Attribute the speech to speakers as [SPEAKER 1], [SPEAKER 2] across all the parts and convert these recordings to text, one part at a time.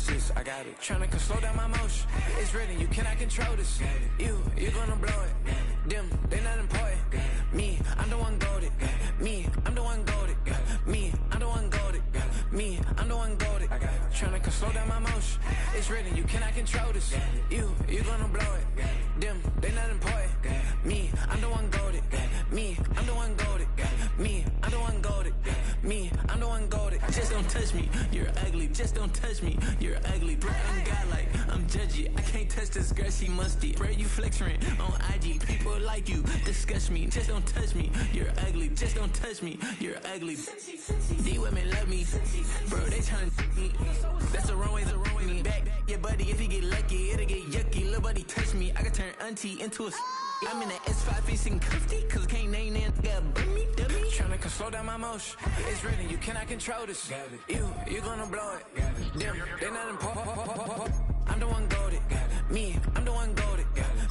[SPEAKER 1] Watch this, I got it. Tryna slow down my motion. It's written, you cannot control this. You gonna blow it. Them, they not important. Me, I'm the one goated. Me, I'm the one goated. Me, I'm the one goated. Me, I'm the one goated. Tryna slow down my motion. It's written, you cannot control this. You gonna blow it. Them, they not important. Me, I'm the one goated. Me, I'm the one goated. Me, I'm the one goated. Me, I'm the one goated. Just don't touch me, you're ugly. Just don't touch me, you're ugly. Bro, I'm godlike, I'm judgy. I can't touch this girl, she musty. Bro, you flexing on IG. People like you disgust me. Just don't touch me, you're ugly. Just don't touch me, you're ugly. These women love me, bro, they tryna me. That's the wrong way, me back. Yeah, buddy, if you get lucky, it'll get yucky. Little buddy touch me, I can turn auntie into a I'm in the S5 facing cuffy, cause I can't name that got me, dummy. Tryna slow down my motion. It's written, you cannot control this. You gonna blow it. Them, they not important. I'm the one goated. Me, I'm the one goated.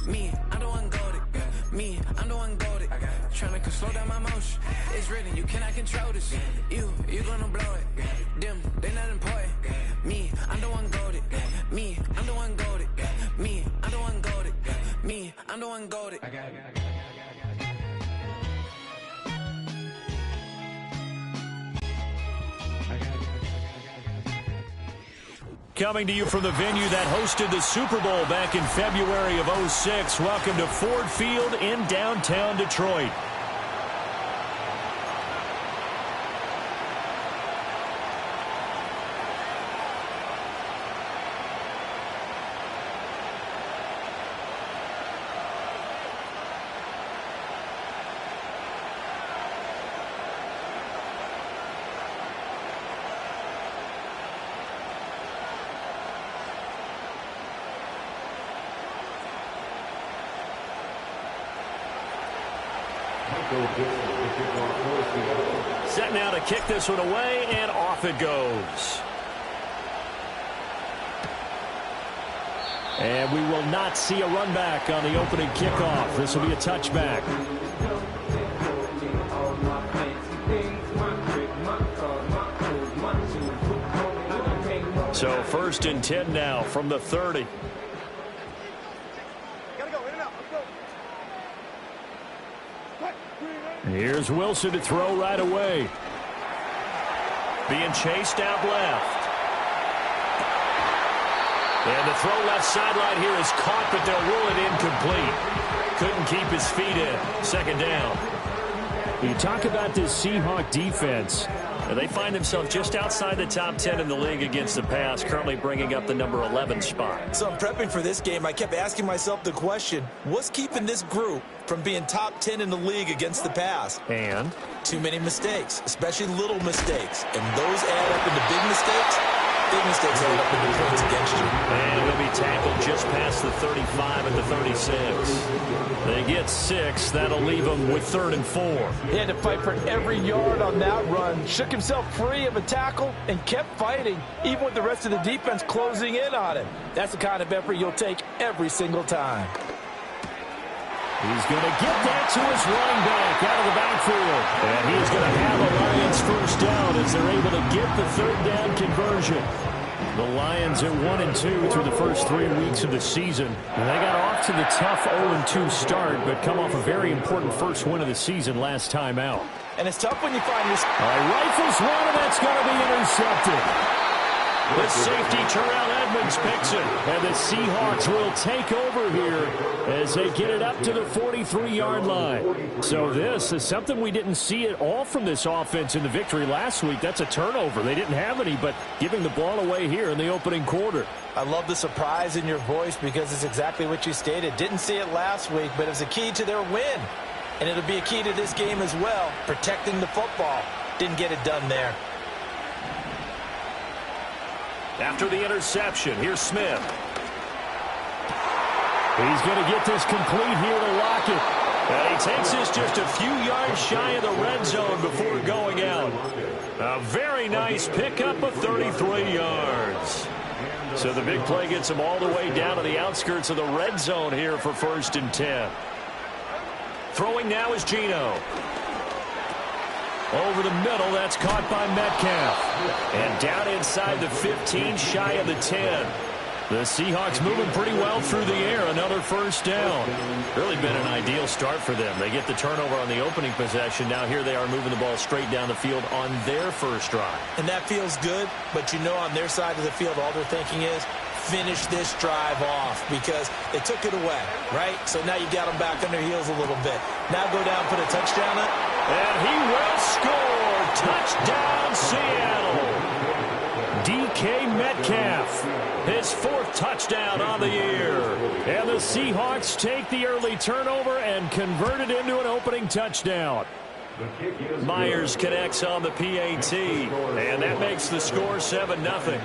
[SPEAKER 1] Me, I'm the one goated. Me, I'm the one goated. Tryna slow down my motion. It's written, you cannot control this. You gonna blow it. Them, they not important. Me, I'm the one goated. Me, I'm the one goated. Me, I'm the one goated. Me, I'm the one goated.
[SPEAKER 2] Coming to you from the venue that hosted the Super Bowl back in February of '06. Welcome to Ford Field in downtown Detroit. Set now to kick this one away, and off it goes. And we will not see a run back on the opening kickoff. This will be a touchback. So 1st and 10 now from the 30. Here's Wilson to throw right away. Being chased out left. And the throw left sideline here is caught, but they'll rule it incomplete. Couldn't keep his feet in. 2nd down. You talk about this Seahawk defense. They find themselves just outside the top 10 in the league against the pass, currently bringing up the number 11 spot.
[SPEAKER 3] So I'm prepping for this game. I kept asking myself the question, what's keeping this group from being top 10 in the league against the pass?
[SPEAKER 2] And?
[SPEAKER 3] Too many mistakes, especially little mistakes. And those add up into big mistakes. Big mistakes add up into points against you.
[SPEAKER 2] And he'll be tackled just past the 35 at the 36. They get 6. That'll leave them with 3rd and 4.
[SPEAKER 4] He had to fight for every yard on that run. Shook himself free of a tackle and kept fighting, even with the rest of the defense closing in on him. That's the kind of effort you'll take every single time.
[SPEAKER 2] He's going to get that to his running back out of the backfield. And he's going to have a Lions 1st down as they're able to get the 3rd down conversion. The Lions at 1-2 through the first 3 weeks of the season. And they got off to the tough 0-2 start, but come off a very important first win of the season last time out.
[SPEAKER 4] And it's tough when you find this.
[SPEAKER 2] Rifles one, and that's going to be intercepted. The safety, Terrell Edmonds, picks it. And the Seahawks will take over here as they get it up to the 43-yard line. So this is something we didn't see at all from this offense in the victory last week. That's a turnover. They didn't have any, but giving the ball away here in the opening quarter.
[SPEAKER 4] I love the surprise in your voice because it's exactly what you stated. Didn't see it last week, but it was a key to their win. And it'll be a key to this game as well, protecting the football. Didn't get it done there.
[SPEAKER 2] After the interception, here's Smith. He's going to get this complete here to Lockett. And he takes this just a few yards shy of the red zone before going out. A very nice pickup of 33 yards. So the big play gets him all the way down to the outskirts of the red zone here for 1st and 10. Throwing now is Geno. Over the middle, that's caught by Metcalf. And down inside the 15, shy of the 10. The Seahawks moving pretty well through the air. Another first down. Really been an ideal start for them. They get the turnover on the opening possession. Now here they are moving the ball straight down the field on their first drive.
[SPEAKER 4] And that feels good, but you know on their side of the field, all they're thinking is, finish this drive off because they took it away, right? So now you got them back on their heels a little bit. Now go down, put a touchdown up.
[SPEAKER 2] And he will score. Touchdown, Seattle. DK Metcalf, his 4th touchdown on the year. And the Seahawks take the early turnover and convert it into an opening touchdown. Myers connects on the PAT, and that makes the score 7-0.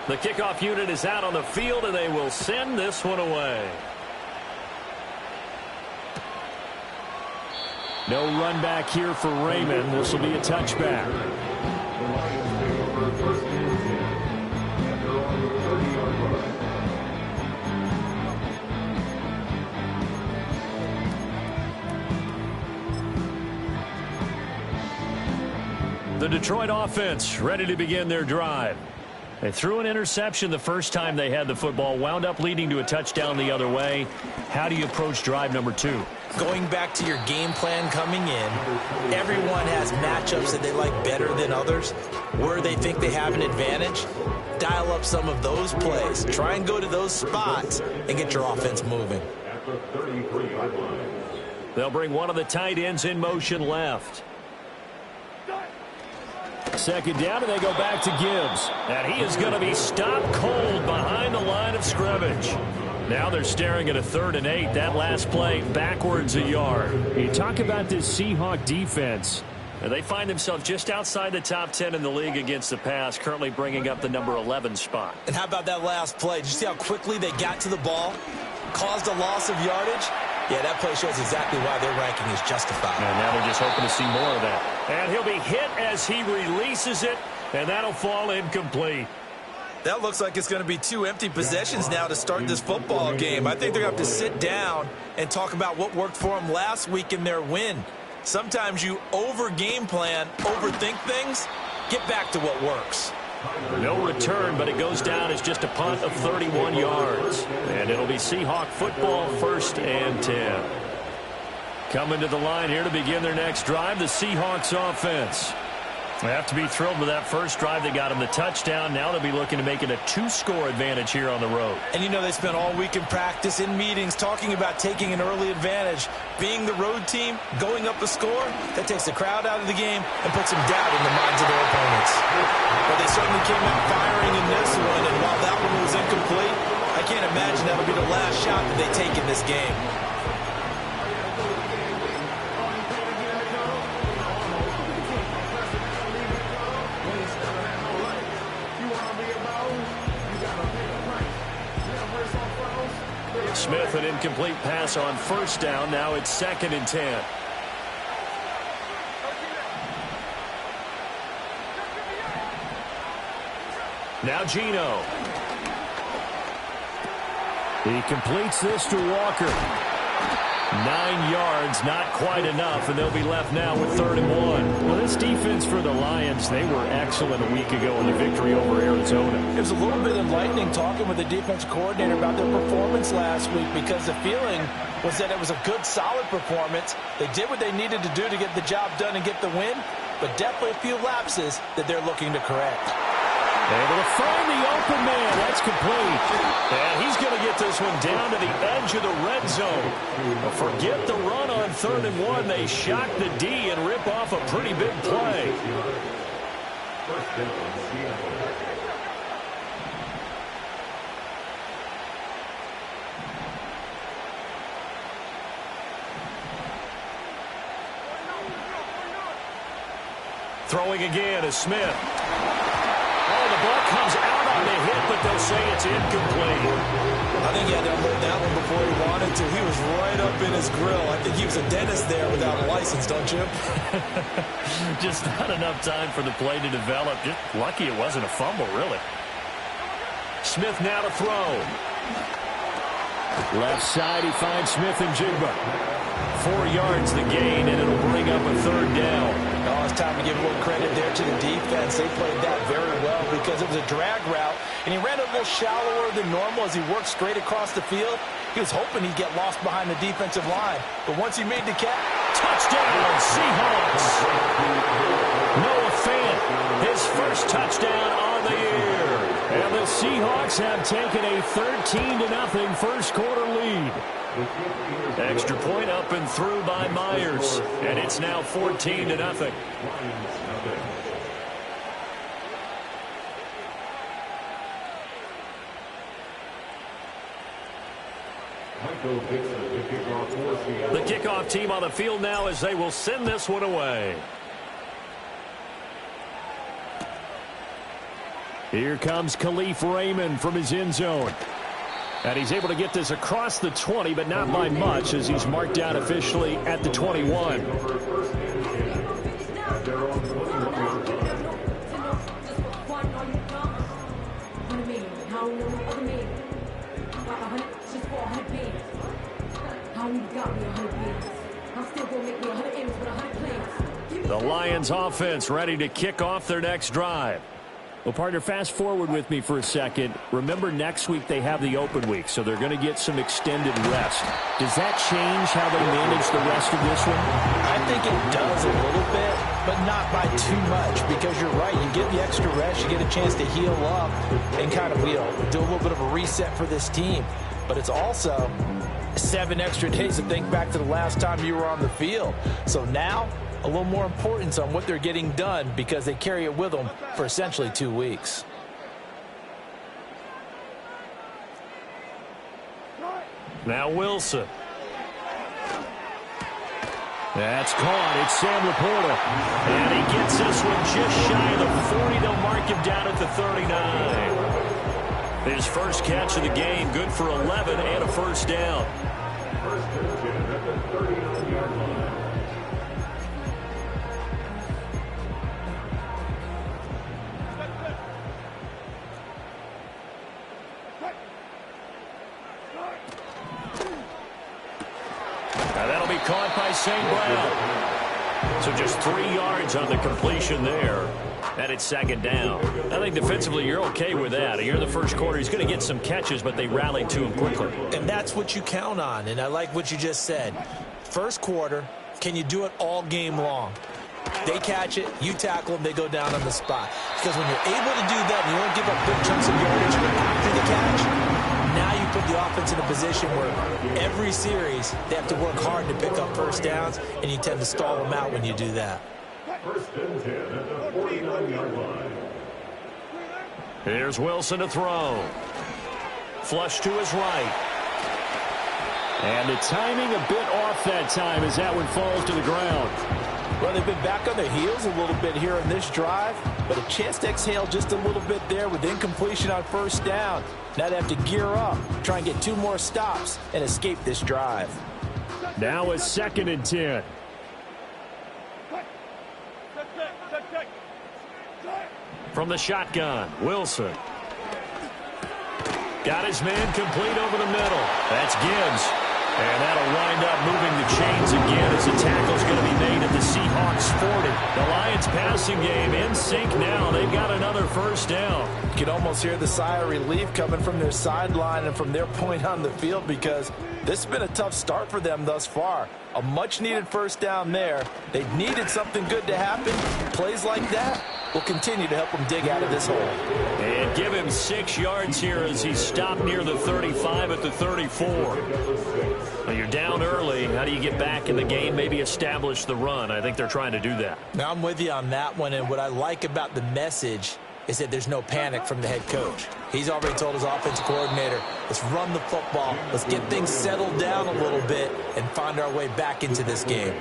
[SPEAKER 2] The kickoff unit is out on the field, and they will send this one away. No run back here for Raymond. This will be a touchback. The Detroit offense ready to begin their drive. They threw an interception the first time they had the football, wound up leading to a touchdown the other way. How do you approach drive number 2?
[SPEAKER 4] Going back to your game plan coming in, everyone has matchups that they like better than others, where they think they have an advantage. Dial up some of those plays. Try and go to those spots and get your offense moving.
[SPEAKER 2] They'll bring one of the tight ends in motion left. Second down, and they go back to Gibbs. And he is going to be stopped cold behind the line of scrimmage. Now they're staring at a 3rd and 8. That last play backwards a yard. You talk about this Seahawk defense. And they find themselves just outside the top 10 in the league against the pass, currently bringing up the number 11 spot.
[SPEAKER 4] And how about that last play? Did you see how quickly they got to the ball? Caused a loss of yardage? Yeah, that play shows exactly why their ranking is justified.
[SPEAKER 2] And now they're just hoping to see more of that. And he'll be hit as he releases it, and that'll fall incomplete.
[SPEAKER 4] That looks like it's going to be 2 empty possessions now to start this football game. I think they're going to have to sit down and talk about what worked for them last week in their win. Sometimes you over-game plan, overthink things, get back to what works.
[SPEAKER 2] No return, but it goes down as just a punt of 31 yards. And it'll be Seahawk football, 1st and 10. Coming to the line here to begin their next drive, the Seahawks offense. They have to be thrilled with that first drive. They got them the touchdown. Now they'll be looking to make it a 2-score advantage here on the road.
[SPEAKER 4] And you know they spent all week in practice, in meetings, talking about taking an early advantage. Being the road team, going up a score, that takes the crowd out of the game and puts some doubt in the minds of their opponents. But they certainly came out firing in this one, and while that one was incomplete, I can't imagine that'll be the last shot that they take in this game.
[SPEAKER 2] Smith, an incomplete pass on first down. Now it's 2nd and 10. Now Geno. He completes this to Walker. 9 yards, not quite enough, and they'll be left now with 3rd and 1. Well, this defense for the Lions, they were excellent a week ago in the victory over Arizona.
[SPEAKER 4] It was a little bit enlightening talking with the defense coordinator about their performance last week because the feeling was that it was a good, solid performance. They did what they needed to do to get the job done and get the win, but definitely a few lapses that they're looking to correct.
[SPEAKER 2] Able to find the open man. That's complete. And he's going to get this one down to the edge of the red zone. Forget the run on 3rd and 1. They shock the D and rip off a pretty big play. Throwing again is Smith. Oh, the ball comes out on the hit, but they'll say it's incomplete.
[SPEAKER 4] I think he had to unload that one before he wanted to. He was right up in his grill. I think he was a dentist there without a license, don't you?
[SPEAKER 2] Just not enough time for the play to develop. Just lucky it wasn't a fumble, really. Smith now to throw. Left side, he finds Smith and Jigba. 4 yards the gain, and it'll bring up a third down.
[SPEAKER 4] Oh, it's time to give a little credit there to the defense. They played that very well because it was a drag route, and he ran a little shallower than normal as he worked straight across the field. He was hoping he'd get lost behind the defensive line, but once he made the catch,
[SPEAKER 2] touchdown, Seahawks! Noah Fant, his first touchdown on the year. And the Seahawks have taken a 13-0 first quarter lead. Extra point up and through by Myers, and it's now 14-0. The kickoff team on the field now as they will send this one away. Here comes Khalif Raymond from his end zone. And he's able to get this across the 20, but not by much as he's marked down officially at the 21. The Lions offense ready to kick off their next drive. Well, partner, fast forward with me for a second. Remember, next week they have the open week, so they're going to get some extended rest. Does that change how they manage the rest of this one?
[SPEAKER 4] I think it does a little bit, but not by too much, because you're right. You get the extra rest, you get a chance to heal up and kind of do a little bit of a reset for this team. But it's also 7 extra days to think back to the last time you were on the field. So now, a little more importance on what they're getting done because they carry it with them for essentially 2 weeks.
[SPEAKER 2] Now Wilson. That's caught. It's Sam Laporta. And he gets this one just shy of the 40. They'll mark him down at the 39. His first catch of the game, good for 11 and a first down. That'll be caught by St. Brown. So just 3 yards on the completion there. And it's second down. I think defensively you're okay with that. Here in the first quarter, he's going to get some catches, but they rallied to him quickly.
[SPEAKER 4] And that's what you count on, and I like what you just said. First quarter, can you do it all game long? They catch it, you tackle them, they go down on the spot. Because when you're able to do that and you don't give up big chunks of yardage after the catch, now you put the offense in a position where every series they have to work hard to pick up first downs, and you tend to stall them out when you do that.
[SPEAKER 5] First and 10 at the 49-yard line.
[SPEAKER 2] Here's Wilson to throw. Flush to his right. And the timing a bit off that time as that one falls to the ground.
[SPEAKER 4] Well, they've been back on their heels a little bit here in this drive, but a chance to exhale just a little bit there with incompletion on first down. Now they have to gear up, try and get 2 more stops, and escape this drive.
[SPEAKER 2] Now a 2nd and 10. From the shotgun, Wilson. Got his man complete over the middle. That's Gibbs. And that'll wind up moving the chains again as the tackle's going to be made at the Seahawks 40. The Lions passing game in sync now. They've got another first down.
[SPEAKER 4] You can almost hear the sigh of relief coming from their sideline and from their point on the field because this has been a tough start for them thus far. A much-needed first down there. They needed something good to happen. Plays like that will continue to help them dig out of this hole.
[SPEAKER 2] And give him 6 yards here as he stopped near the 35 at the 34. Well, you're down early. How do you get back in the game, maybe establish the run? I think they're trying to do that.
[SPEAKER 4] Now, I'm with you on that one, and what I like about the message is that there's no panic from the head coach. He's already told his offensive coordinator, let's run the football, let's get things settled down a little bit and find our way back into this game.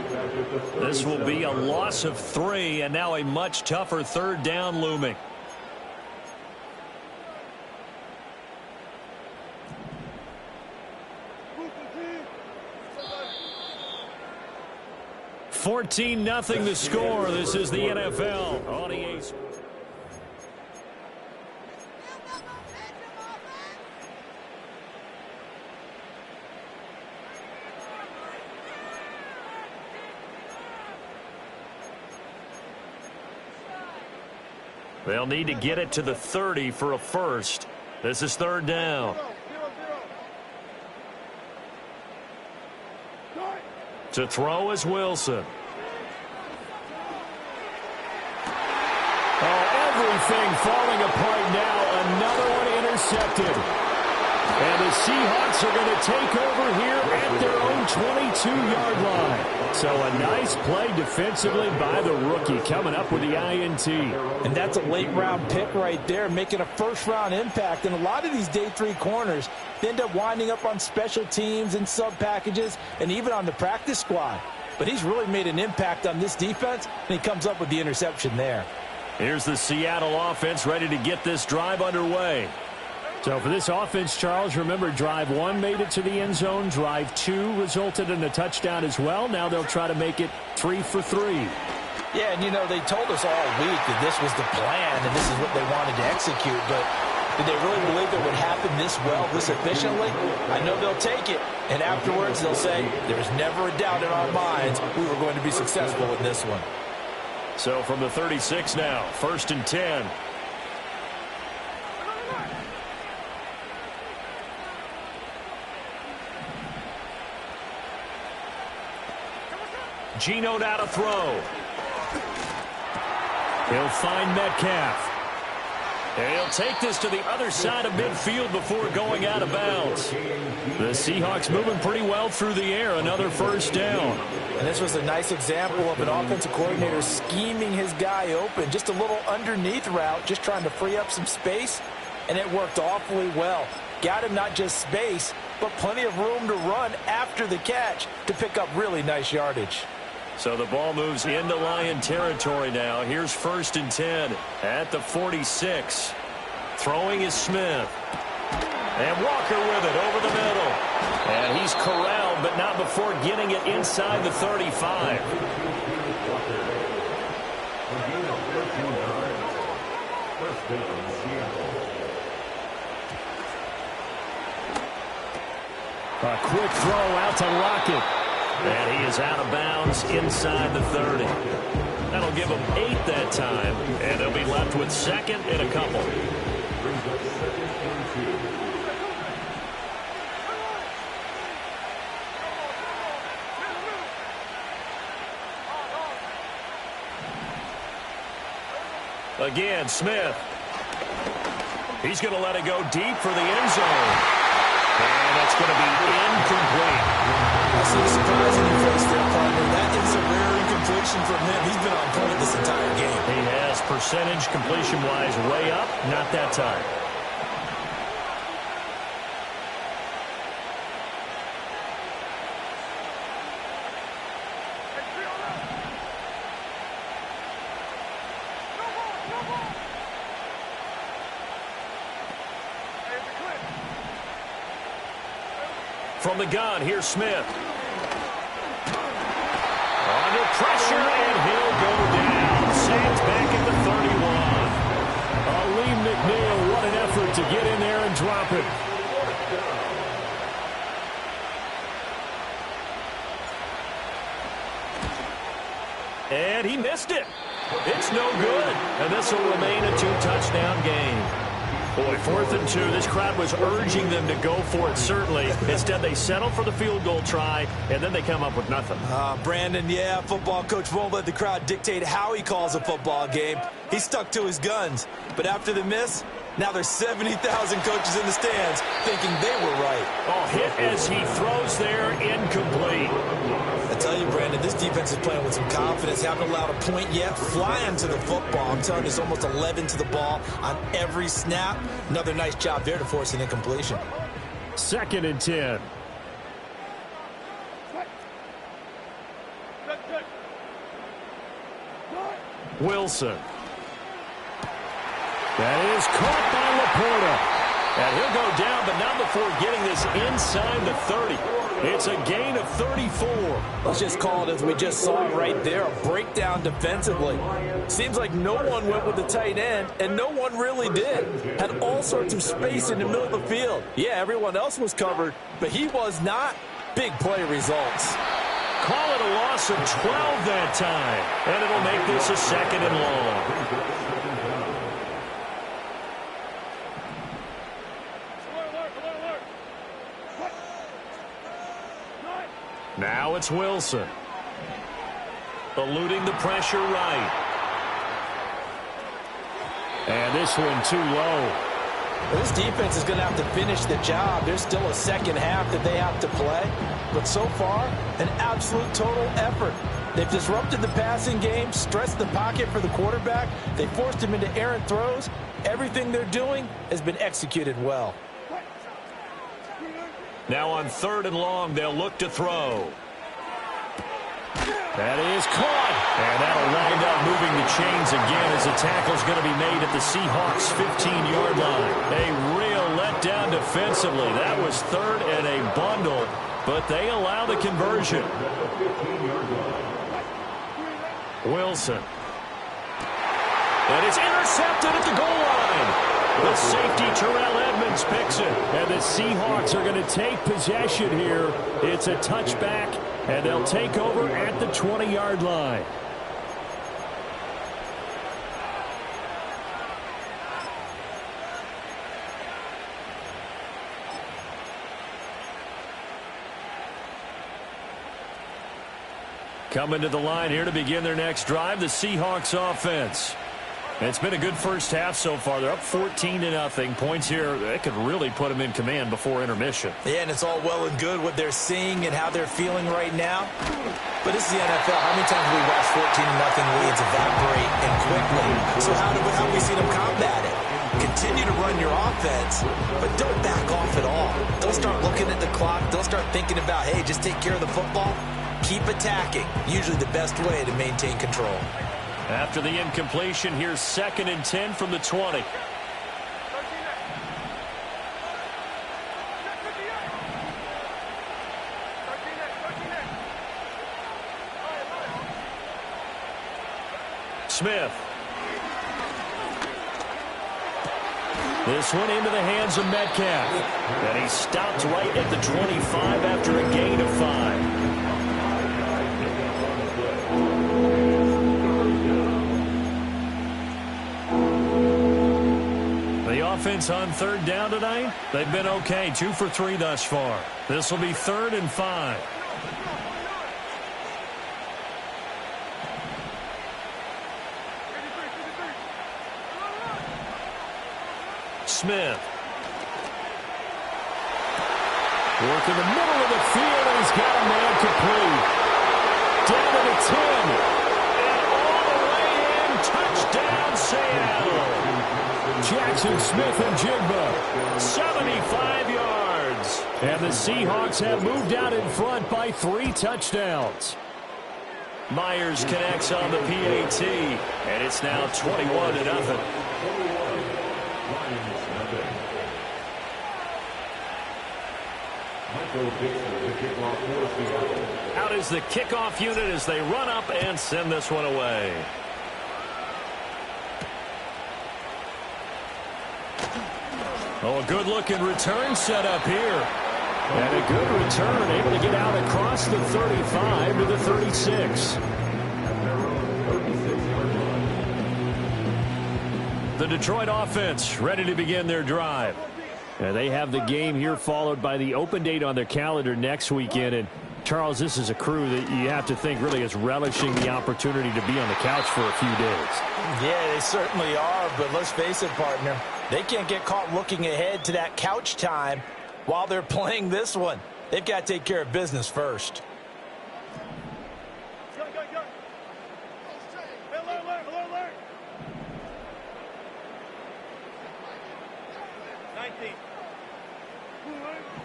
[SPEAKER 2] This will be a loss of 3, and now a much tougher third down looming. $14-0 the score. This is the NFL on EA. They'll need to get it to the 30 for a first. This is third down. To throw is Wilson. Oh, everything falling apart now. Another one intercepted. And the Seahawks are going to take over here at their own 22-yard line. So a nice play defensively by the rookie, coming up with the INT.
[SPEAKER 4] And that's a late-round pick right there, making a first-round impact. And a lot of these day 3 corners end up winding up on special teams and sub-packages and even on the practice squad. But he's really made an impact on this defense, and he comes up with the interception there.
[SPEAKER 2] Here's the Seattle offense ready to get this drive underway. So for this offense, Charles, remember, drive 1 made it to the end zone. Drive 2 resulted in a touchdown as well. Now they'll try to make it 3 for 3.
[SPEAKER 4] Yeah, and, you know, they told us all week that this was the plan and this is what they wanted to execute. But did they really believe it would happen this well, this efficiently? I know they'll take it. And afterwards, they'll say, there's never a doubt in our minds we were going to be successful in this one.
[SPEAKER 2] So from the 36 now, 1st and 10. Geno now to throw. He'll find Metcalf. And he'll take this to the other side of midfield before going out of bounds. The Seahawks moving pretty well through the air. Another first down.
[SPEAKER 4] And this was a nice example of an offensive coordinator scheming his guy open. Just a little underneath route, just trying to free up some space. And it worked awfully well. Got him not just space, but plenty of room to run after the catch to pick up really nice yardage.
[SPEAKER 2] So the ball moves into Lion territory now. Here's 1st and 10 at the 46. Throwing is Smith. And Walker with it over the middle. And he's corralled, but not before getting it inside the 35. A quick throw out to Lockett. And he is out of bounds inside the 30. That'll give them 8 that time. And they'll be left with 2nd and a couple. Again, Smith. He's going to let it go deep for the end zone. And that's going to be incomplete.
[SPEAKER 4] I see a surprising face there, partner. That is a rare incompletion from him. He's been on point this entire game.
[SPEAKER 2] He has percentage completion-wise way up. Not that time. From the gun, here's Smith. Under pressure, and he'll go down. Saints back at the 31. Lee McNeil, what an effort to get in there and drop it. And he missed it. It's no good. And this will remain a 2-touchdown game. Boy, 4th and 2. This crowd was urging them to go for it, certainly. Instead, they settle for the field goal try, and then they come up with nothing.
[SPEAKER 4] Brandon, yeah, football coach won't let the crowd dictate how he calls a football game. He stuck to his guns. But after the miss, now there's 70,000 coaches in the stands thinking they were right.
[SPEAKER 2] Oh, hit as he throws there, incomplete.
[SPEAKER 4] I tell you, Brandon, this defense is playing with some confidence. Haven't allowed a point yet. Flying to the football. I'm telling you, it's almost 11 to the ball on every snap. Another nice job there to force an incompletion.
[SPEAKER 2] 2nd and 10. Wilson. That is caught by Laporta. And he'll go down, but not before getting this inside the 30. It's a gain of 34.
[SPEAKER 4] Let's just call it as we just saw right there, a breakdown defensively. Seems like no one went with the tight end, and no one really did. Had all sorts of space in the middle of the field. Yeah, everyone else was covered, but he was not. Big play results.
[SPEAKER 2] Call it a loss of 12 that time, and it'll make this a 2nd and long. Now it's Wilson. Eluding the pressure right. And this one too low.
[SPEAKER 4] Well, this defense is going to have to finish the job. There's still a second half that they have to play. But so far, an absolute total effort. They've disrupted the passing game, stressed the pocket for the quarterback. They forced him into errant throws. Everything they're doing has been executed well.
[SPEAKER 2] Now on 3rd and long, they'll look to throw. That is caught. And that'll wind up moving the chains again as the tackle's going to be made at the Seahawks' 15-yard line. A real letdown defensively. That was 3rd and a bundle, but they allow the conversion. Wilson. And it's intercepted at the goal line. The safety, Terrell Edmunds, picks it. And the Seahawks are going to take possession here. It's a touchback, and they'll take over at the 20-yard line. Coming to the line here to begin their next drive, the Seahawks offense. It's been a good first half so far. They're up 14-0. Points here, they could really put them in command before intermission.
[SPEAKER 4] Yeah, and it's all well and good what they're seeing and how they're feeling right now. But this is the NFL. How many times have we watched 14-0 leads evaporate and quickly? So how have we seen them combat it? Continue to run your offense, but don't back off at all. Don't start looking at the clock. Don't start thinking about, hey, just take care of the football. Keep attacking. Usually the best way to maintain control.
[SPEAKER 2] After the incompletion, here's 2nd and 10 from the 20. Smith. This one into the hands of Metcalf. And he stopped right at the 25 after a gain of 5. Offense on 3rd down tonight. They've been okay. 2 for 3 thus far. This will be 3rd and 5. Smith. Work in the middle of the field, and he's got a man complete. Down to the 10. And all the way in. Touchdown, Seattle. Jackson Smith and Jigba, 75 yards. And the Seahawks have moved out in front by 3 touchdowns. Myers connects on the PAT, and it's now 21-0. Out is the kickoff unit as they run up and send this one away. Oh, a good-looking return set up here. And a good return, able to get out across the 35 to the 36. The Detroit offense ready to begin their drive. And they have the game here followed by the open date on their calendar next weekend. And, Charles, this is a crew that you have to think really is relishing the opportunity to be on the couch for a few days.
[SPEAKER 4] Yeah, they certainly are, but let's face it, partner. They can't get caught looking ahead to that couch time while they're playing this one. They've got to take care of business first.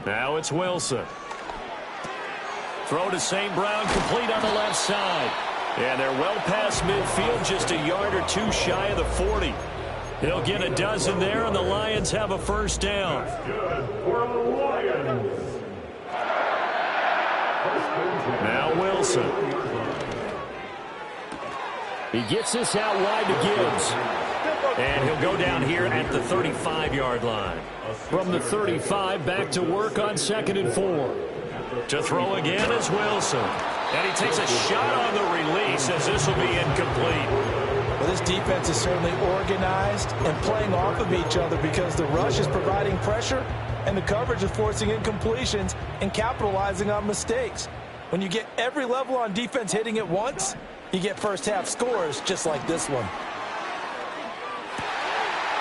[SPEAKER 2] Now it's Wilson. Throw to St. Brown, complete on the left side. And they're well past midfield, just a yard or 2 shy of the 40. He'll get a dozen there, and the Lions have a first down. Now Wilson. He gets this out wide to Gibbs. And he'll go down here at the 35-yard line. From the 35, back to work on 2nd and 4. To throw again is Wilson. And he takes a shot on the release as this will be incomplete.
[SPEAKER 4] Well, this defense is certainly organized and playing off of each other because the rush is providing pressure and the coverage is forcing incompletions and capitalizing on mistakes. When you get every level on defense hitting at once, you get first-half scores just like this one.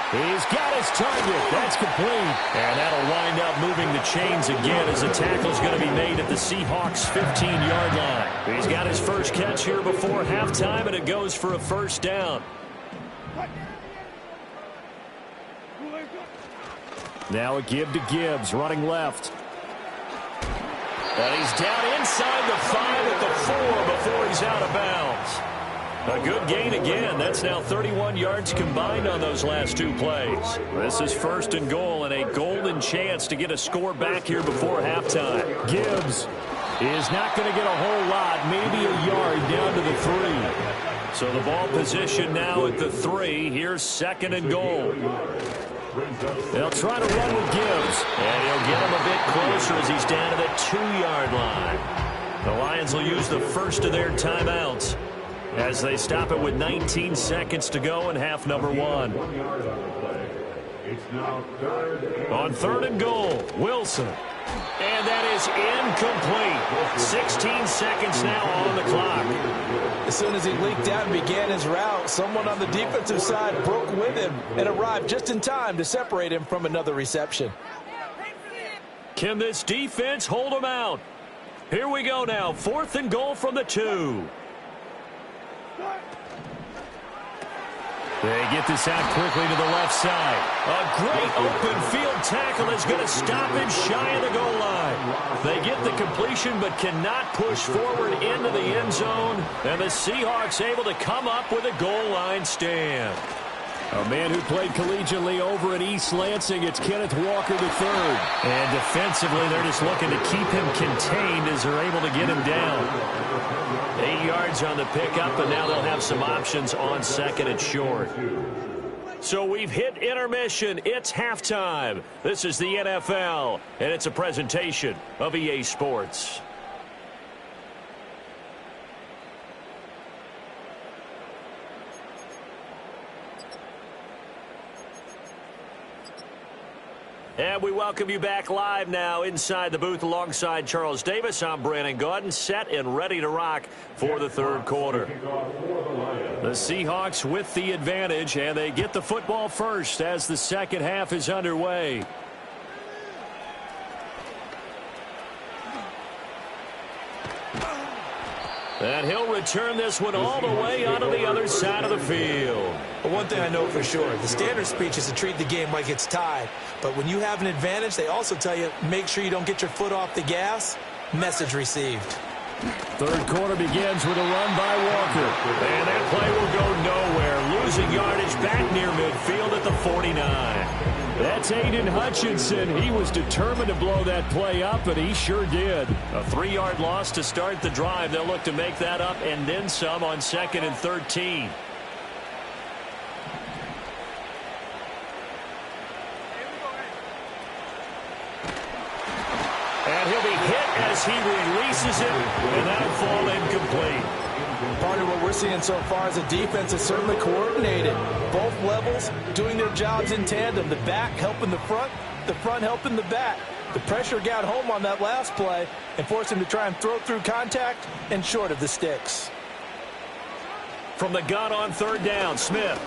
[SPEAKER 2] He's got his target. That's complete. And that'll wind up moving the chains again as the tackle's going to be made at the Seahawks' 15-yard line. He's got his first catch here before halftime, and it goes for a first down. Now a give to Gibbs, running left. And he's down inside the 5 at the 4 before he's out of bounds. A good gain again. That's now 31 yards combined on those last 2 plays. This is first and goal and a golden chance to get a score back here before halftime. Gibbs is not going to get a whole lot, maybe a yard down to the 3. So the ball position now at the 3. Here's second and goal. They'll try to run with Gibbs, and he'll get him a bit closer as he's down to the 2-yard line. The Lions will use the first of their timeouts as they stop it with 19 seconds to go in half number 1. On third and goal, Wilson. And that is incomplete. 16 seconds now on the clock.
[SPEAKER 4] As soon as he leaked out and began his route, someone on the defensive side broke with him and arrived just in time to separate him from another reception.
[SPEAKER 2] Can this defense hold him out? Here we go now. Fourth and goal from the 2. They get this out quickly to the left side. A great open field tackle is going to stop him shy of the goal line. They get the completion but cannot push forward into the end zone. And the Seahawks able to come up with a goal line stand. A man who played collegiately over at East Lansing, it's Kenneth Walker III. And defensively, they're just looking to keep him contained as they're able to get him down. 8 yards on the pickup, and now they'll have some options on second and short. So we've hit intermission. It's halftime. This is the NFL, and it's a presentation of EA Sports. And we welcome you back live now inside the booth alongside Charles Davis. I'm Brandon Gaudin, set and ready to rock for the third quarter. The Seahawks with the advantage, and they get the football first as the second half is underway. And he'll return this one all the way onto the other side of the field.
[SPEAKER 4] But one thing I know for sure, the standard speech is to treat the game like it's tied. But when you have an advantage, they also tell you, make sure you don't get your foot off the gas. Message received.
[SPEAKER 2] Third quarter begins with a run by Walker. And that play will go nowhere. Losing yardage back near midfield at the 49. That's Aiden Hutchinson. He was determined to blow that play up, and he sure did. A 3-yard loss to start the drive. They'll look to make that up and then some on second and 13. And he'll be hit as he releases it, and that'll fall incomplete.
[SPEAKER 4] Part of what we're seeing so far as a defense is certainly coordinated. Both levels doing their jobs in tandem. The back helping the front helping the back. The pressure got home on that last play and forced him to try and throw through contact and short of the sticks.
[SPEAKER 2] From the gun on third down, Smith.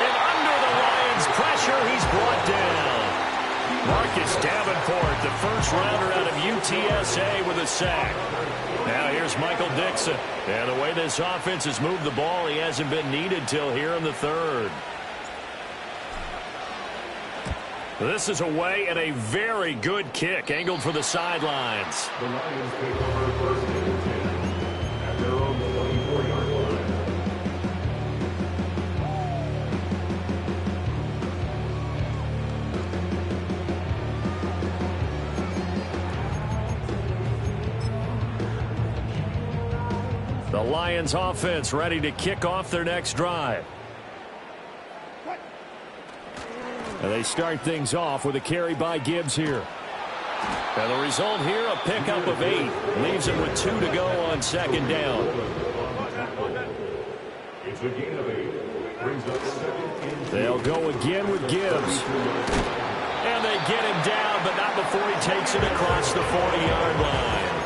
[SPEAKER 2] And under the Lions' pressure, he's brought down. Marcus Davenport, the first rounder out of UTSA with a sack. Now here's Michael Dixon. And the way this offense has moved the ball, he hasn't been needed till here in the third. This is away and a very good kick angled for the sidelines.
[SPEAKER 5] The Lions take over first and 10 at their own 24-yard line.
[SPEAKER 2] The Lions offense ready to kick off their next drive. And they start things off with a carry by Gibbs here. And the result here, a pickup of 8. Leaves him with 2 to go on second down.
[SPEAKER 5] It's a gain of 8. Brings up second and 10.
[SPEAKER 2] They'll go again with Gibbs. And they get him down, but not before he takes it across the 40-yard line.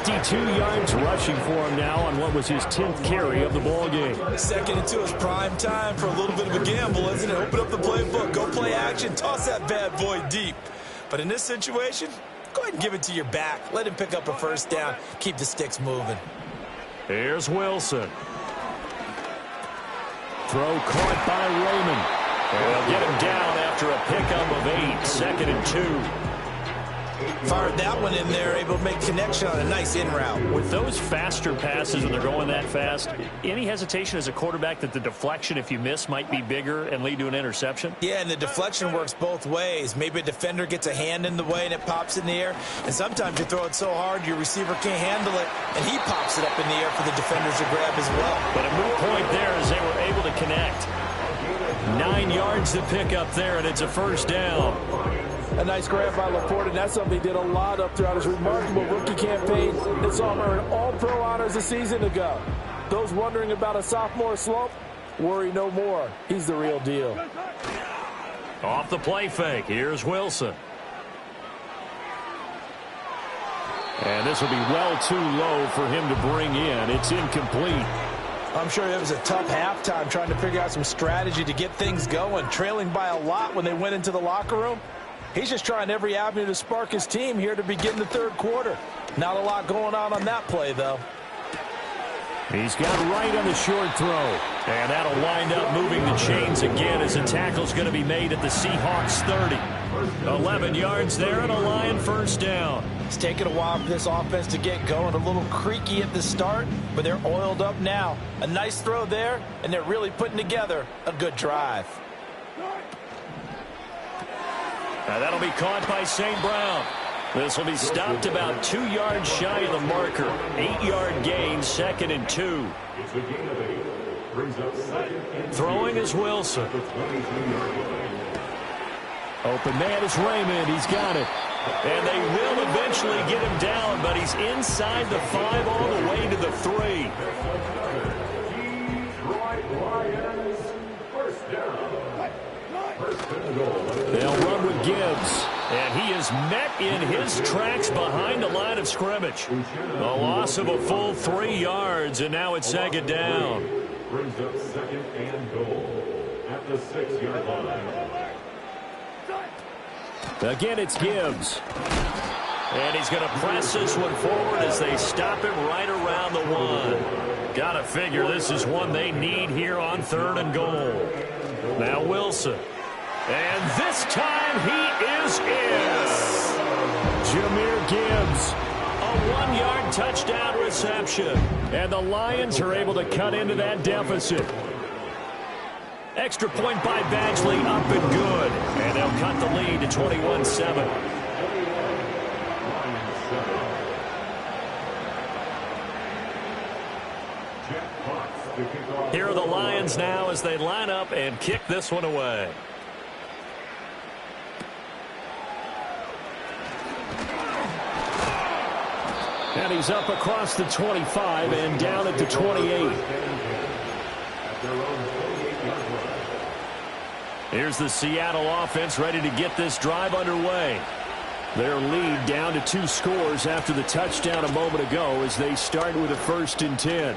[SPEAKER 2] 52 yards rushing for him now on what was his 10th carry of the ball game.
[SPEAKER 4] 2nd and 2 is prime time for a little bit of a gamble, isn't it? Open up the playbook, go play action, toss that bad boy deep. But in this situation, go ahead and give it to your back. Let him pick up a first down. Keep the sticks moving.
[SPEAKER 2] Here's Wilson. Throw caught by Raymond. They'll get him down after a pickup of 8. 2nd and 2.
[SPEAKER 4] Fired that one in there, able to make connection on a nice in route.
[SPEAKER 2] With those faster passes when they're going that fast, any hesitation as a quarterback that the deflection, if you miss, might be bigger and lead to an interception?
[SPEAKER 4] Yeah, and the deflection works both ways. Maybe a defender gets a hand in the way and it pops in the air. And sometimes you throw it so hard your receiver can't handle it, and he pops it up in the air for the defenders to grab as well.
[SPEAKER 2] But a moot point there as they were able to connect. 9 yards to pick up there, and it's a first down.
[SPEAKER 6] A nice grab by Laporte, and that's something he did a lot of throughout his remarkable rookie campaign. That saw him earn all-pro honors a season ago. Those wondering about a sophomore slump, worry no more. He's the real deal.
[SPEAKER 2] Off the play fake, here's Wilson. And this will be well too low for him to bring in. It's incomplete.
[SPEAKER 6] I'm sure it was a tough halftime trying to figure out some strategy to get things going, trailing by a lot when they went into the locker room. He's just trying every avenue to spark his team here to begin the 3rd quarter. Not a lot going on that play, though.
[SPEAKER 2] He's got right on the short throw. And that'll wind up moving the chains again as a tackle's going to be made at the Seahawks 30. 11 yards there and a Lion first down.
[SPEAKER 6] It's taken a while for this offense to get going. A little creaky at the start, but they're oiled up now. A nice throw there, and they're really putting together a good drive.
[SPEAKER 2] Now that'll be caught by St. Brown. This will be stopped about 2 yards shy of the marker. 8-yard gain, 2nd and 2. Throwing is Wilson. Open man is Raymond. He's got it. And they will eventually get him down, but he's inside the 5 all the way to the 3. They'll run with Gibbs. And he is met in his tracks behind the line of scrimmage. A loss of a full 3 yards, and now it's 2nd down.
[SPEAKER 5] Brings up 2nd and goal at the 6-yard line.
[SPEAKER 2] Again, it's Gibbs. And he's going to press this one forward as they stop him right around the 1. Got to figure this is one they need here on 3rd and goal. Now Wilson. And this time he is in. Jahmyr Gibbs. A 1-yard touchdown reception. And the Lions are able to cut into that deficit. Extra point by Badgley, up and good. And they'll cut the lead to 21-7. Here are the Lions now as they line up and kick this one away. And he's up across the 25 and down at the 28. Here's the Seattle offense ready to get this drive underway. Their lead down to 2 scores after the touchdown a moment ago as they start with a 1st and 10.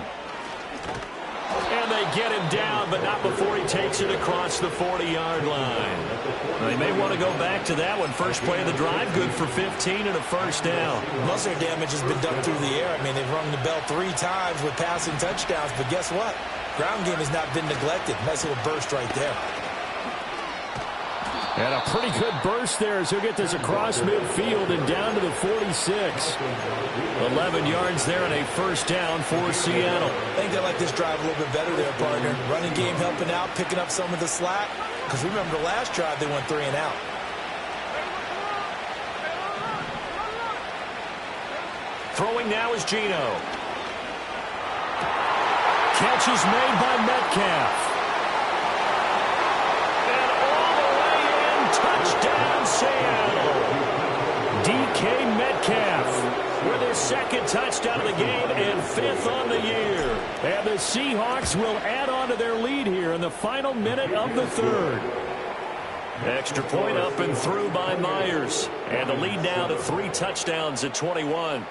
[SPEAKER 2] And they get him down, but not before he takes it across the 40-yard line. Now, they may want to go back to that one. First play of the drive, good for 15 and a first down.
[SPEAKER 4] Most of their damage has been done through the air. I mean, they've rung the bell 3 times with passing touchdowns, but guess what? Ground game has not been neglected. Nice little burst right there.
[SPEAKER 2] And a pretty good burst there as he'll get this across midfield and down to the 46. 11 yards there and a first down for Seattle.
[SPEAKER 4] I think they like this drive a little bit better there, partner. Running game helping out, picking up some of the slack. Because remember the last drive, they went 3 and out.
[SPEAKER 2] Throwing now is Geno. Catch is made by Metcalf. Touchdown, Seattle. DK Metcalf with his 2nd touchdown of the game and 5th on the year. And the Seahawks will add on to their lead here in the final minute of the 3rd. Extra point up and through by Myers. And the lead now to 3 touchdowns at 21.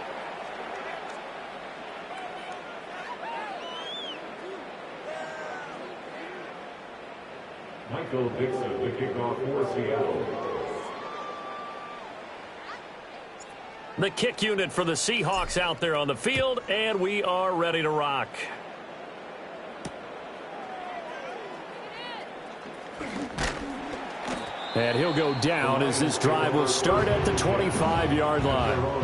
[SPEAKER 5] Michael Dixon, the kickoff for Seattle.
[SPEAKER 2] The kick unit for the Seahawks out there on the field, and we are ready to rock. And he'll go down as this drive will start at the 25-yard line.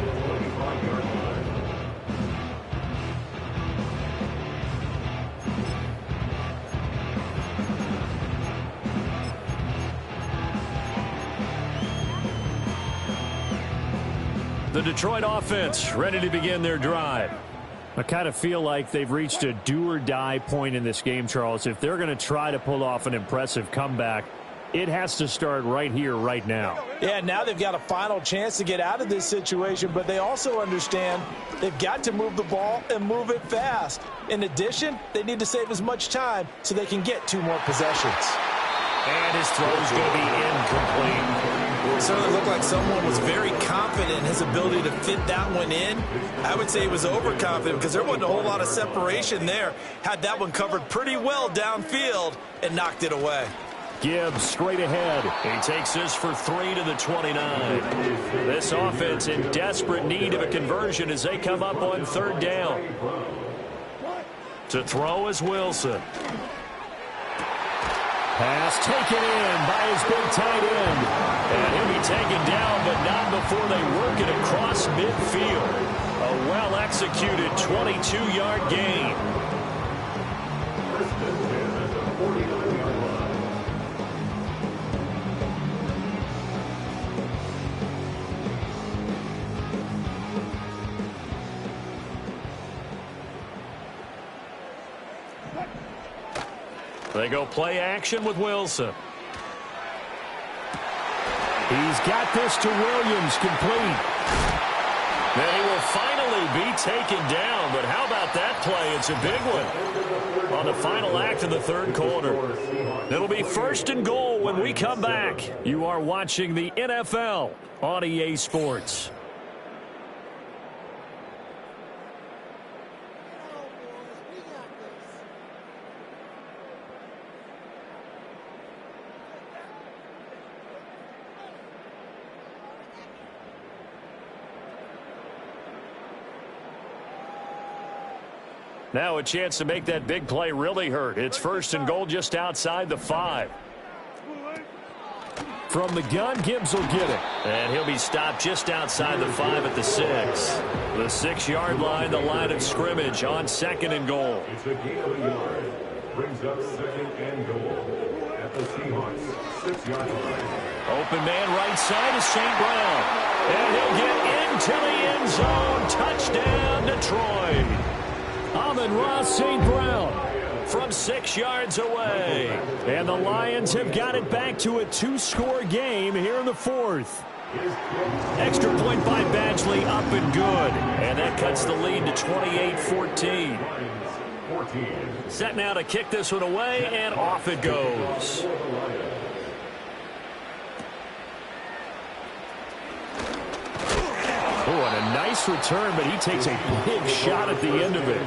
[SPEAKER 2] The Detroit offense ready to begin their drive. I kind of feel like they've reached a do-or-die point in this game, Charles. If they're going to try to pull off an impressive comeback, it has to start right here, right now.
[SPEAKER 6] Yeah, now they've got a final chance to get out of this situation, but they also understand they've got to move the ball and move it fast. In addition, they need to save as much time so they can get 2 more possessions.
[SPEAKER 2] And his throw is going to be incomplete.
[SPEAKER 4] It certainly looked like someone was very confident in his ability to fit that one in. I would say he was overconfident because there wasn't a whole lot of separation there. Had that one covered pretty well downfield and knocked it away.
[SPEAKER 2] Gibbs straight ahead. He takes this for 3 to the 29. This offense in desperate need of a conversion as they come up on 3rd down. To throw is Wilson. Pass taken in by his big tight end. And he'll be taken down, but not before they work it across midfield. A well-executed 22-yard gain. They go play action with Wilson. He's got this to Williams, complete. Then he will finally be taken down, but how about that play? It's a big one on the final act of the 3rd quarter. It'll be 1st and goal when we come back. You are watching the NFL on EA Sports. Now a chance to make that big play really hurt. It's 1st and goal just outside the 5. From the gun, Gibbs will get it. And he'll be stopped just outside the 5 at the 6. The 6-yard line, the line of scrimmage on 2nd and goal.
[SPEAKER 5] It's a gain of a yard. Brings up 2nd and goal at the Seahawks 6-yard line.
[SPEAKER 2] Open man right side is St. Brown. And he'll get into the end zone. Touchdown, Detroit. Amon-Ra St. Brown from 6 yards away. And the Lions have got it back to a 2-score game here in the 4th. Extra point by Badgley, up and good. And that cuts the lead to 28-14. Set now to kick this one away, and off it goes. Oh, and a nice return, but he takes a big shot at the end of it.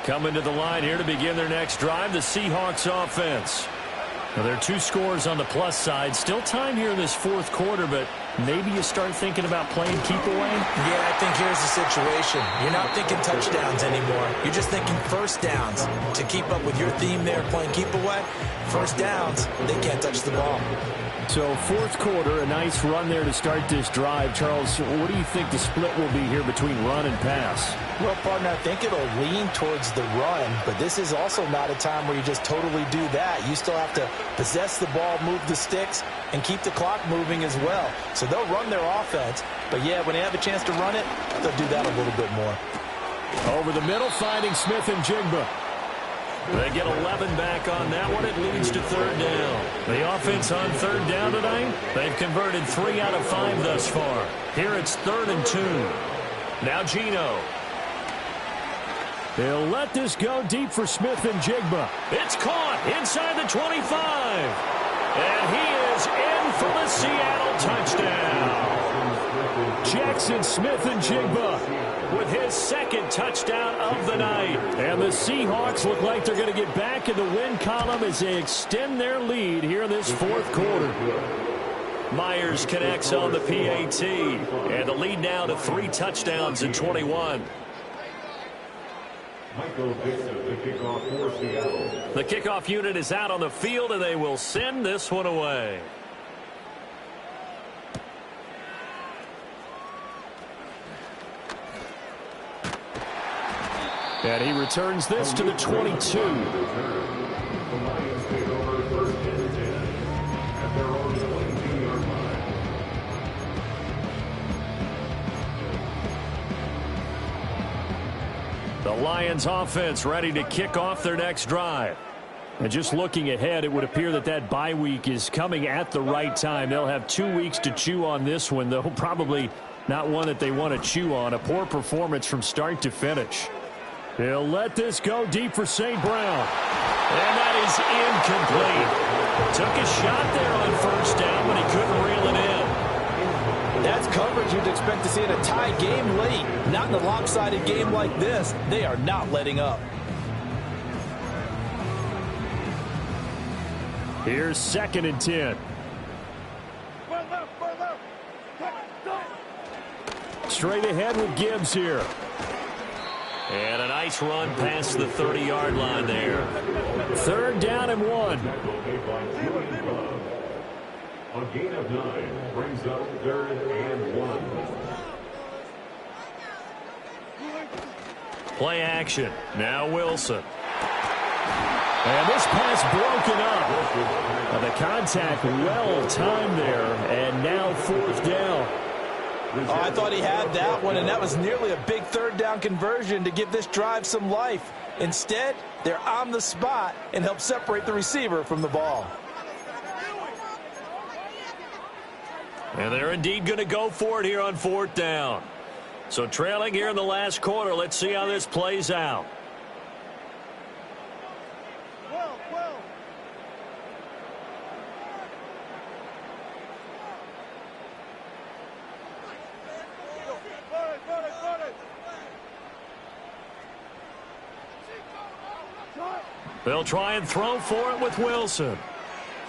[SPEAKER 2] Coming to the line here to begin their next drive, the Seahawks offense. Now, there are 2 scores on the plus side. Still time here in this 4th quarter, but maybe you start thinking about playing keep away?
[SPEAKER 4] Yeah, I think here's the situation. You're not thinking touchdowns anymore. You're just thinking 1st downs. To keep up with your theme there, playing keep away, 1st downs, they can't touch the ball.
[SPEAKER 2] So 4th quarter, a nice run there to start this drive. Charles, what do you think the split will be here between run and pass?
[SPEAKER 6] Well, partner, I think it'll lean towards the run, but this is also not a time where you just totally do that. You still have to possess the ball, move the sticks, and keep the clock moving as well. So they'll run their offense, but yeah, when they have a chance to run it, they'll do that a little bit more.
[SPEAKER 2] Over the middle, finding Smith and Jigba. They get 11 back on that one. It leads to 3rd down. The offense on 3rd down tonight, they've converted 3 out of 5 thus far. Here it's 3rd and 2. Now Geno. They'll let this go deep for Smith and Jigba. It's caught inside the 25. And he is in for the Seattle touchdown. Jackson Smith-Njigba with his second touchdown of the night. And the Seahawks look like they're going to get back in the win column as they extend their lead here in this fourth quarter. Myers connects on the PAT. And the lead now to 3 touchdowns in 21.
[SPEAKER 5] Michael Dixon, the kickoff for Seattle.
[SPEAKER 2] The kickoff unit is out on the field, and they will send this one away. And he returns this to the 22.
[SPEAKER 5] The Lions take over first and 10 at their own 22-yard line.
[SPEAKER 2] The Lions offense ready to kick off their next drive. And just looking ahead, it would appear that that bye week is coming at the right time. They'll have 2 weeks to chew on this one, though probably not one that they want to chew on. A poor performance from start to finish. He'll let this go deep for St. Brown. And that is incomplete. Took a shot there on first down, but he couldn't reel it in.
[SPEAKER 6] That's coverage you'd expect to see in a tie game late. Not in a lopsided game like this. They are not letting up.
[SPEAKER 2] Here's 2nd and 10. Straight ahead with Gibbs here. And a nice run past the 30-yard line there. 3rd down and 1.
[SPEAKER 5] A gain of 9 brings up 3rd and 1.
[SPEAKER 2] Play action. Now Wilson. And this pass broken up. And the contact well timed there. And now 4th down.
[SPEAKER 6] Oh, I thought he had that one, and that was nearly a big 3rd down conversion to give this drive some life. Instead, they're on the spot and help separate the receiver from the ball.
[SPEAKER 2] And they're indeed going to go for it here on 4th down. So trailing here in the last quarter, let's see how this plays out. They'll try and throw for it with Wilson.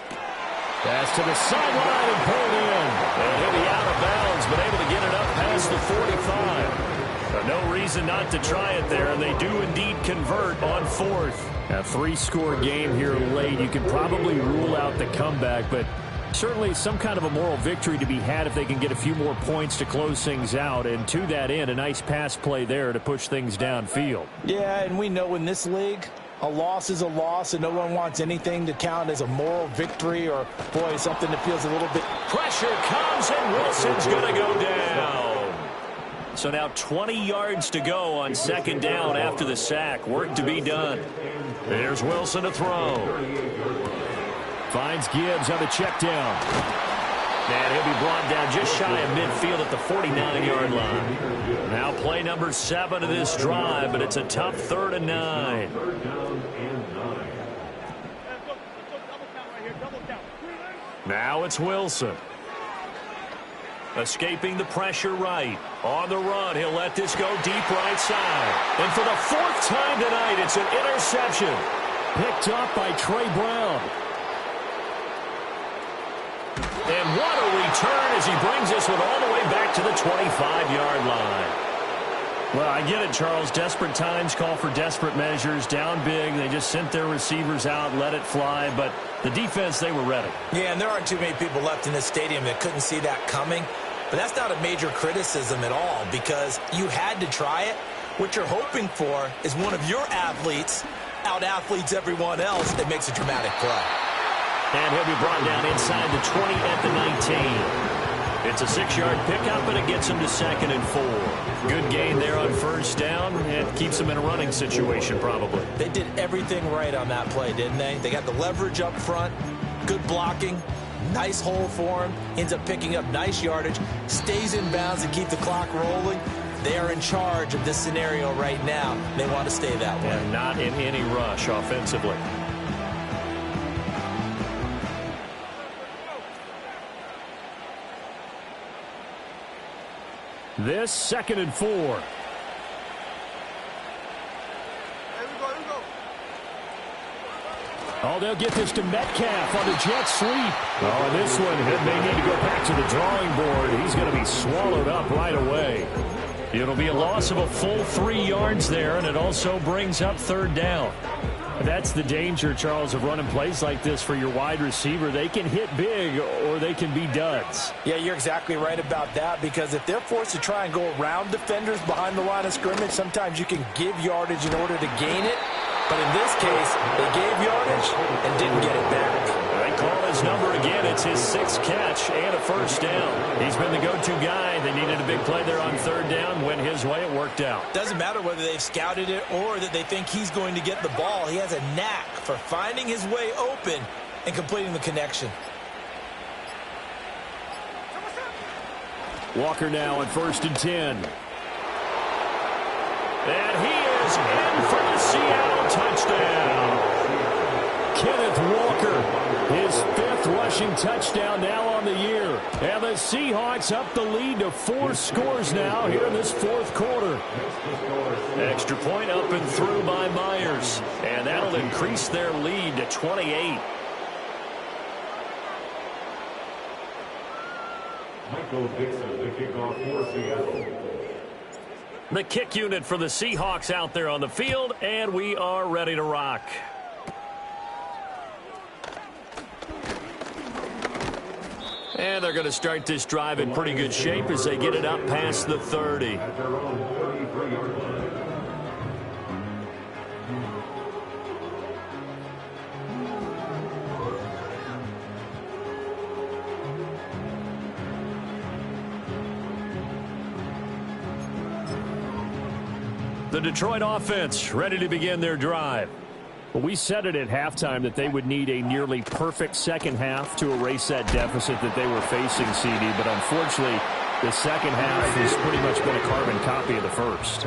[SPEAKER 2] Pass to the sideline and pulled in. And he'll be out of bounds, but able to get it up past the 45. No reason not to try it there, and they do indeed convert on 4th. A 3-score game here late. You can probably rule out the comeback, but certainly some kind of a moral victory to be had if they can get a few more points to close things out. And to that end, a nice pass play there to push things downfield.
[SPEAKER 6] Yeah, and we know in this league, a loss is a loss, and no one wants anything to count as a moral victory or, boy, something that feels a little bit.
[SPEAKER 2] Pressure comes, and Wilson's going to go down. So now 20 yards to go on 2nd down after the sack. Work to be done. There's Wilson to throw. Finds Gibbs on the check down. And he'll be brought down just shy of midfield at the 49-yard line. Now play number 7 of this drive, but it's a tough 3rd and 9. Now it's Wilson. Escaping the pressure right. On the run, he'll let this go deep right side. And for the 4th time tonight, it's an interception. Picked up by Trey Brown. And what a return as he brings this one all the way back to the 25-yard line. Well, I get it, Charles. Desperate times call for desperate measures. Down big, they just sent their receivers out, let it fly. But the defense, they were ready.
[SPEAKER 4] Yeah, and there aren't too many people left in this stadium that couldn't see that coming. But that's not a major criticism at all because you had to try it. What you're hoping for is one of your athletes out-athletes everyone else that makes a dramatic play.
[SPEAKER 2] And he'll be brought down inside the 20 at the 19. It's a 6-yard pickup, and it gets him to 2nd and 4. Good gain there on 1st down. It keeps them in a running situation, probably.
[SPEAKER 4] They did everything right on that play, didn't they? They got the leverage up front, good blocking, nice hole for him, ends up picking up nice yardage, stays in bounds to keep the clock rolling. They are in charge of this scenario right now. They want to stay that way.
[SPEAKER 2] And not in any rush offensively. This 2nd and 4. Oh, they'll get this to Metcalf on the jet sweep. Oh, and this one, they need to go back to the drawing board. He's going to be swallowed up right away.
[SPEAKER 7] It'll be a loss of a full 3 yards there, and it also brings up 3rd down.
[SPEAKER 2] That's the danger, Charles, of running plays like this for your wide receiver. They can hit big or they can be duds.
[SPEAKER 6] Yeah, you're exactly right about that, because if they're forced to try and go around defenders behind the line of scrimmage, sometimes you can give yardage in order to gain it. But in this case, they gave yardage and didn't get it back.
[SPEAKER 2] They call his number again. It's his 6th catch and a 1st down. He's been the go-to guy. They needed a big play there on 3rd down. Went his way. It worked out.
[SPEAKER 4] Doesn't matter whether they've scouted it or that they think he's going to get the ball. He has a knack for finding his way open and completing the connection.
[SPEAKER 2] Walker now on 1st and 10. And he is in for the Seattle touchdown. Kenneth Walker, his 5th rushing touchdown now on the year. And the Seahawks up the lead to 4 scores now here in this 4th quarter. Extra point up and through by Myers. And that'll increase their lead to 28.
[SPEAKER 5] Michael Dixon, the kickoff for Seattle.
[SPEAKER 2] The kick unit for the Seahawks out there on the field, and we are ready to rock. And they're going to start this drive in pretty good shape as they get it up past the 30.
[SPEAKER 5] At their own 33-yard line.
[SPEAKER 2] The Detroit offense ready to begin their drive. Well, we said it at halftime that they would need a nearly perfect second half to erase that deficit that they were facing, CD. But unfortunately, the second half has pretty much been a carbon copy of the first.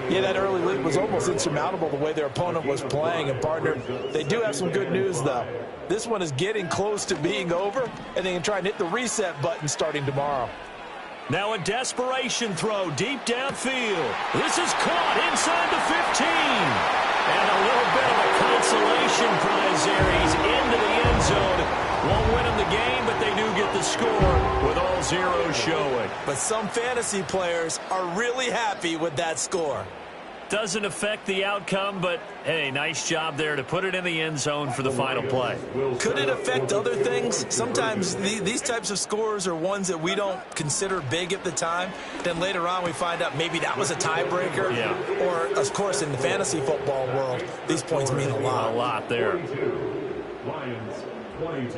[SPEAKER 6] Yeah, that early lead was almost insurmountable the way their opponent was playing. And, partner, they do have some good news, though. This one is getting close to being over, and they can try and hit the reset button starting tomorrow.
[SPEAKER 2] Now a desperation throw deep downfield. This is caught inside the 15. And a little bit of a consolation prize there. He's into the end zone. Won't win him the game, but they do get the score with all zeros showing.
[SPEAKER 4] But some fantasy players are really happy with that score.
[SPEAKER 2] Doesn't affect the outcome, but, hey, nice job there to put it in the end zone for the final play.
[SPEAKER 4] Could it affect other things? Sometimes these types of scores are ones that we don't consider big at the time. Then later on we find out maybe that was a tiebreaker.
[SPEAKER 2] Yeah.
[SPEAKER 4] Or, of course, in the fantasy football world, these points mean a lot.
[SPEAKER 2] A lot there.
[SPEAKER 5] Lions 22.